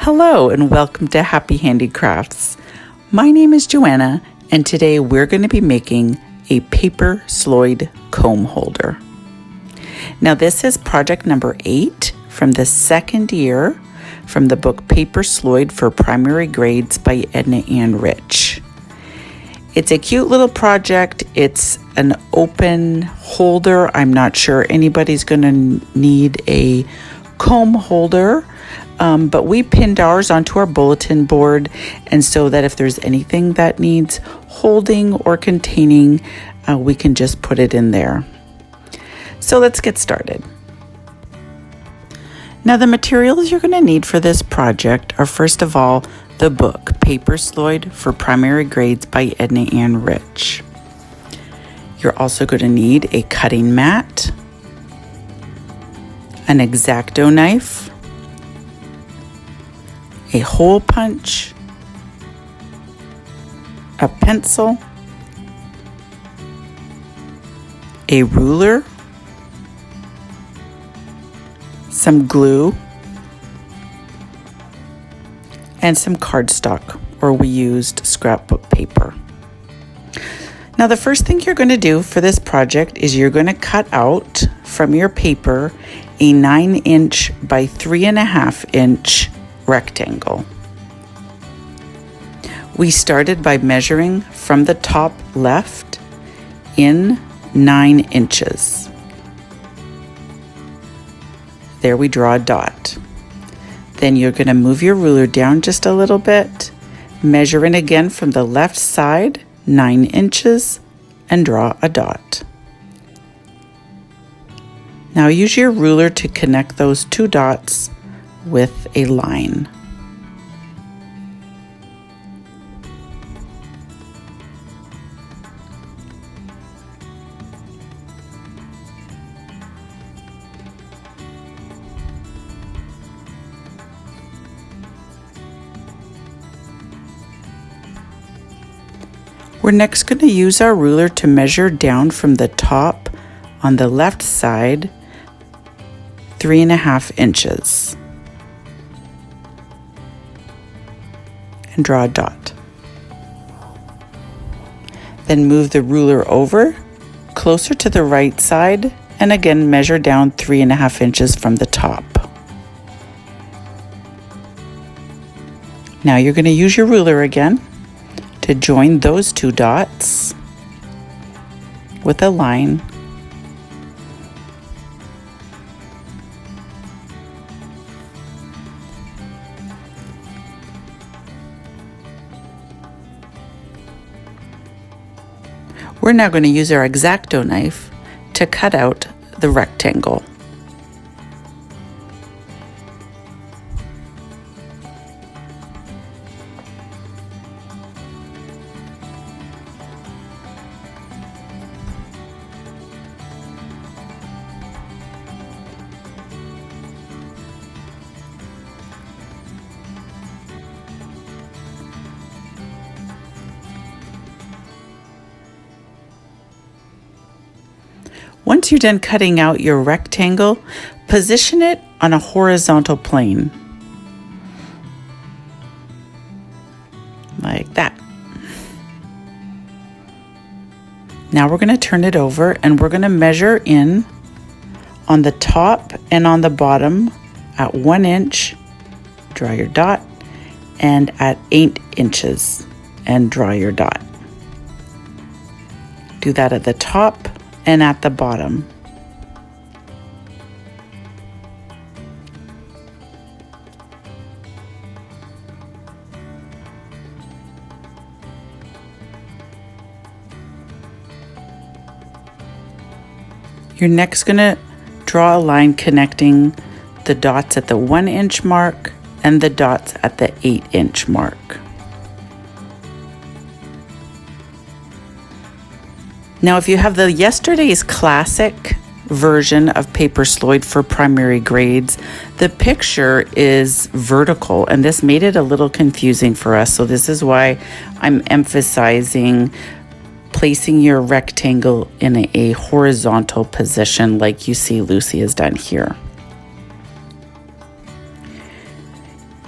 Hello and welcome to Happy Handicrafts. My name is Joanna and today we're going to be making a Paper Sloyd comb holder. Now this is project number 8 from the second year from the book Paper Sloyd for Primary Grades by Ednah Anne Rich. It's a cute little project. It's an open holder. I'm not sure anybody's going to need a comb holder. But we pinned ours onto our bulletin board, and so that if there's anything that needs holding or containing, we can just put it in there. So let's get started. Now the materials you're going to need for this project are first of all the book Paper Sloyd for Primary Grades by Ednah Anne Rich. You're also going to need a cutting mat, an X-Acto knife, a hole punch, a pencil, a ruler, some glue, and some cardstock, or we used scrapbook paper. Now the first thing you're going to do for this project is you're going to cut out from your paper a 9" by 3.5" rectangle. We started by measuring from the top left in 9 inches. There we draw a dot. Then you're going to move your ruler down just a little bit, measure in again from the left side 9 inches, and draw a dot. Now use your ruler to connect those two dots with a line. We're next going to use our ruler to measure down from the top on the left side 3.5 inches. And draw a dot. Then move the ruler over closer to the right side and again measure down 3.5 inches from the top. Now you're going to use your ruler again to join those two dots with a line. We're now going to use our X-Acto knife to cut out the rectangle. Once you're done cutting out your rectangle, position it on a horizontal plane. Like that. Now we're going to turn it over and we're going to measure in on the top and on the bottom at 1 inch, draw your dot, and at 8 inches and draw your dot. Do that at the top and at the bottom. You're next going to draw a line connecting the dots at the 1 inch mark and the dots at the 8 inch mark. Now, if you have the yesterday's classic version of Paper Sloyd for Primary Grades, the picture is vertical, and this made it a little confusing for us. So this is why I'm emphasizing placing your rectangle in a horizontal position like you see Lucy has done here.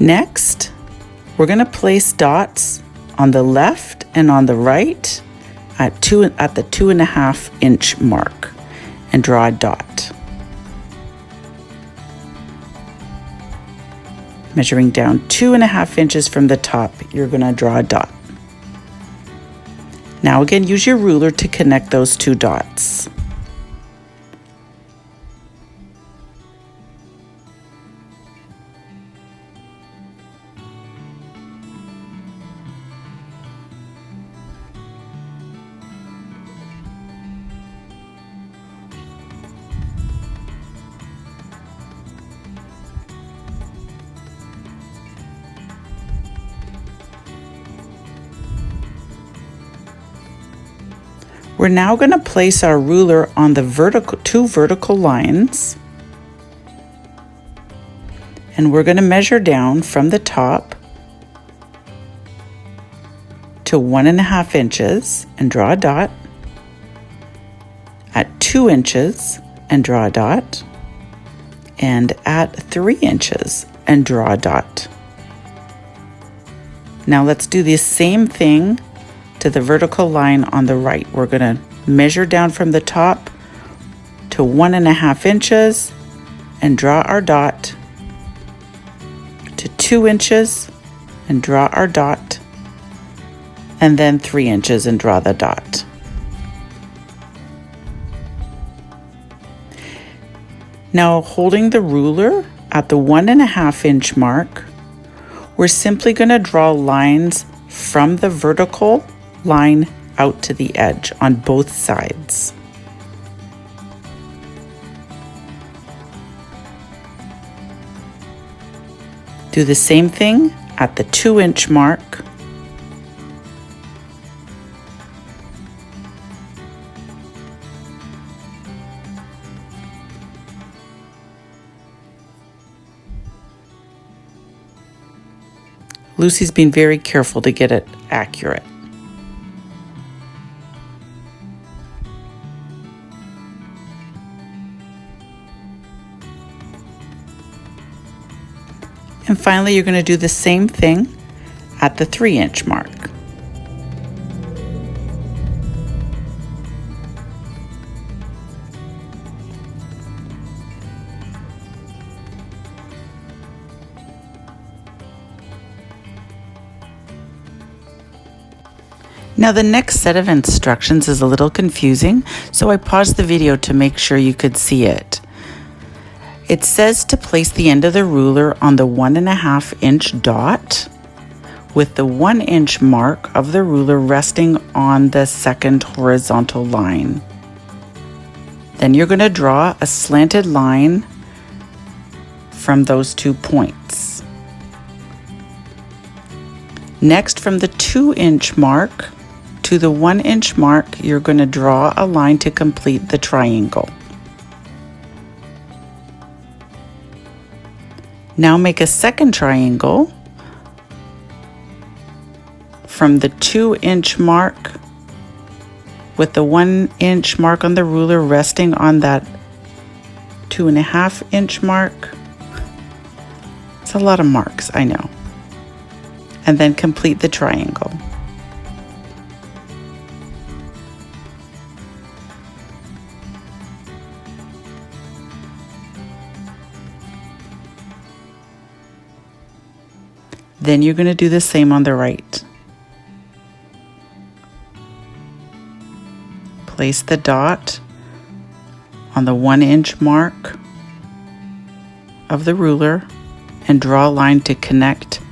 Next, we're going to place dots on the left and on the right at the 2.5 inch mark and draw a dot. Measuring down 2.5 inches from the top, you're going to draw a dot. Now again, use your ruler to connect those two dots. We're now going to place our ruler on the two vertical lines, and we're going to measure down from the top to 1.5 inches and draw a dot, at 2 inches and draw a dot, and at 3 inches and draw a dot. Now let's do the same thing to the vertical line on the right. We're going to measure down from the top to 1.5 inches and draw our dot, to 2 inches and draw our dot, and then 3 inches and draw the dot. Now, holding the ruler at the 1.5 inch mark, we're simply going to draw lines from the vertical line out to the edge on both sides. Do the same thing at the 2 inch mark. Lucy's being very careful to get it accurate. And finally, you're going to do the same thing at the 3 inch mark. Now the next set of instructions is a little confusing, so I paused the video to make sure you could see it. It says to place the end of the ruler on the 1.5 inch dot with the 1 inch mark of the ruler resting on the second horizontal line. Then you're going to draw a slanted line from those 2 points. Next, from the 2 inch mark to the 1 inch mark, you're going to draw a line to complete the triangle. Now make a second triangle from the 2 inch mark with the 1 inch mark on the ruler resting on that 2.5 inch mark. It's a lot of marks, I know. And then complete the triangle. Then you're going to do the same on the right. Place the dot on the 1 inch mark of the ruler and draw a line to connect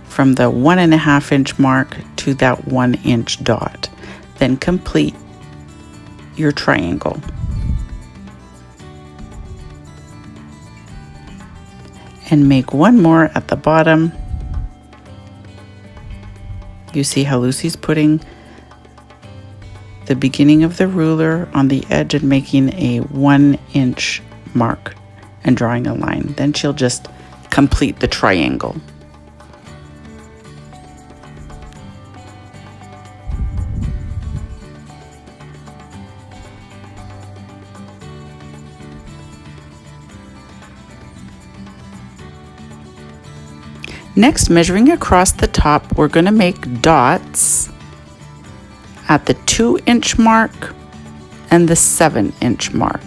from the 1.5 inch mark to that 1 inch dot. Then complete your triangle. And make one more at the bottom. You see how Lucy's putting the beginning of the ruler on the edge and making a 1 inch mark and drawing a line. Then she'll just complete the triangle. Next, measuring across the top, we're going to make dots at the 2-inch mark and the 7-inch mark.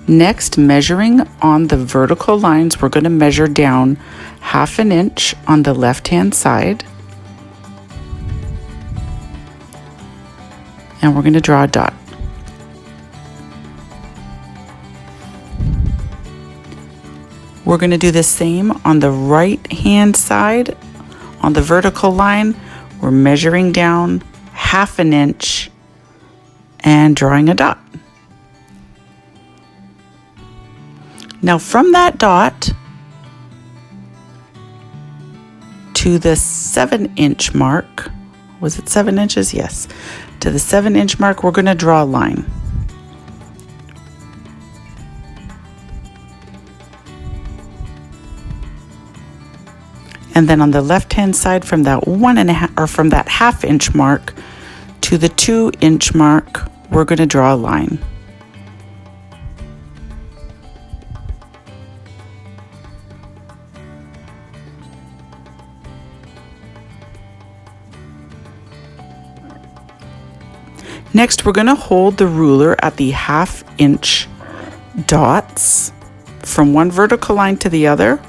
Next, measuring on the vertical lines, we're going to measure down 1/2 inch on the left-hand side. And we're going to draw a dot. We're going to do the same on the right-hand side. On the vertical line, we're measuring down 1/2 inch and drawing a dot. Now from that dot to the 7-inch mark, was it 7 inches? Yes. To the 7-inch mark, we're going to draw a line. And then on the left-hand side, from that 1/2 inch mark to the 2-inch mark, we're going to draw a line. Next, we're going to hold the ruler at the 1/2 inch dots from one vertical line to the other,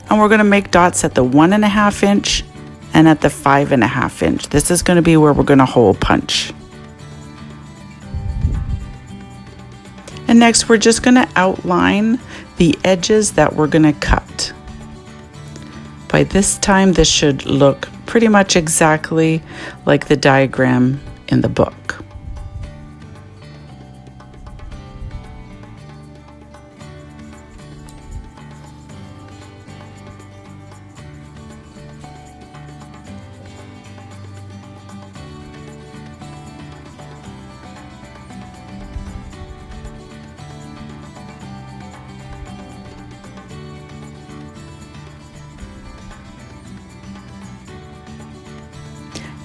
and we're going to make dots at the 1.5 inch and at the 5.5 inch. This is going to be where we're going to hole punch. And next, we're just going to outline the edges that we're going to cut. By this time, this should look pretty much exactly like the diagram in the book.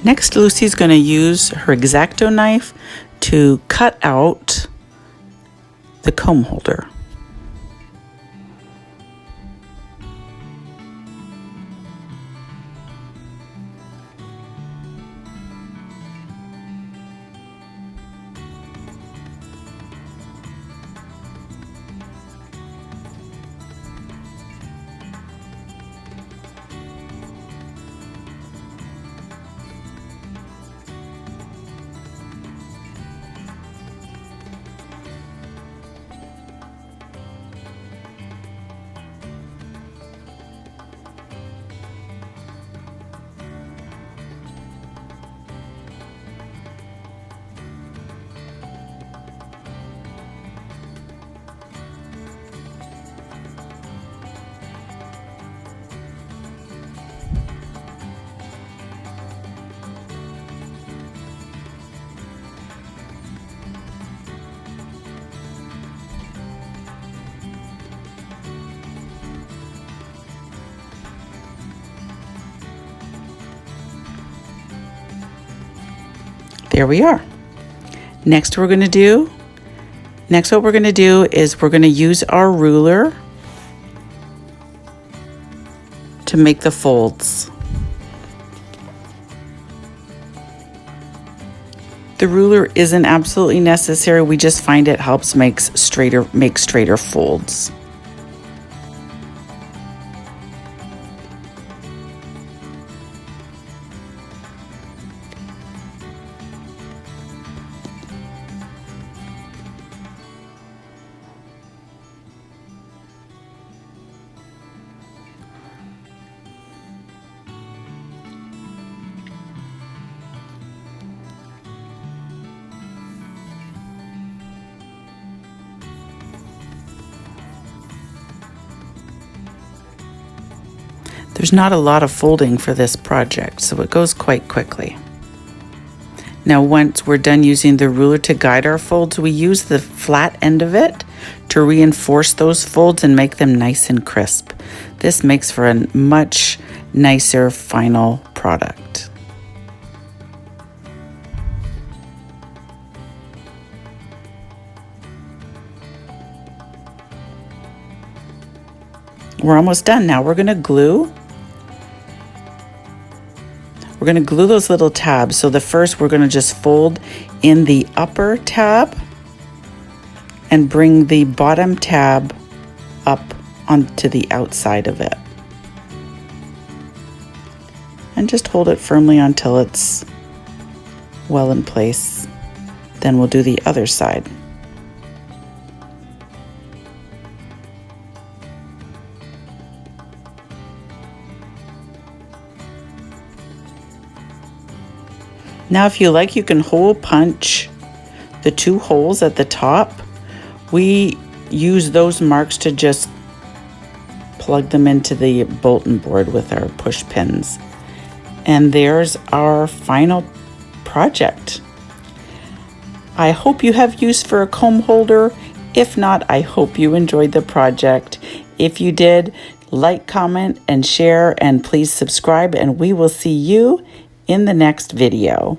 Next, Lucy's going to use her X-Acto knife to cut out the comb holder. There we are. Next what we're going to do is we're going to use our ruler to make the folds. The ruler isn't absolutely necessary. We just find it helps make straighter folds. There's not a lot of folding for this project, so it goes quite quickly. Now, once we're done using the ruler to guide our folds, we use the flat end of it to reinforce those folds and make them nice and crisp. This makes for a much nicer final product. we're almost done. Now we're going to glue. We're going to glue those little tabs. So the first, we're going to just fold in the upper tab and bring the bottom tab up onto the outside of it. And just hold it firmly until it's well in place. Then we'll do the other side. Now if you like, you can hole punch the 2 holes at the top. We use those marks to just plug them into the bulletin board with our push pins. And there's our final project. I hope you have use for a comb holder. If not, I hope you enjoyed the project. If you did, like, comment, and share, and please subscribe, and we will see you in the next video.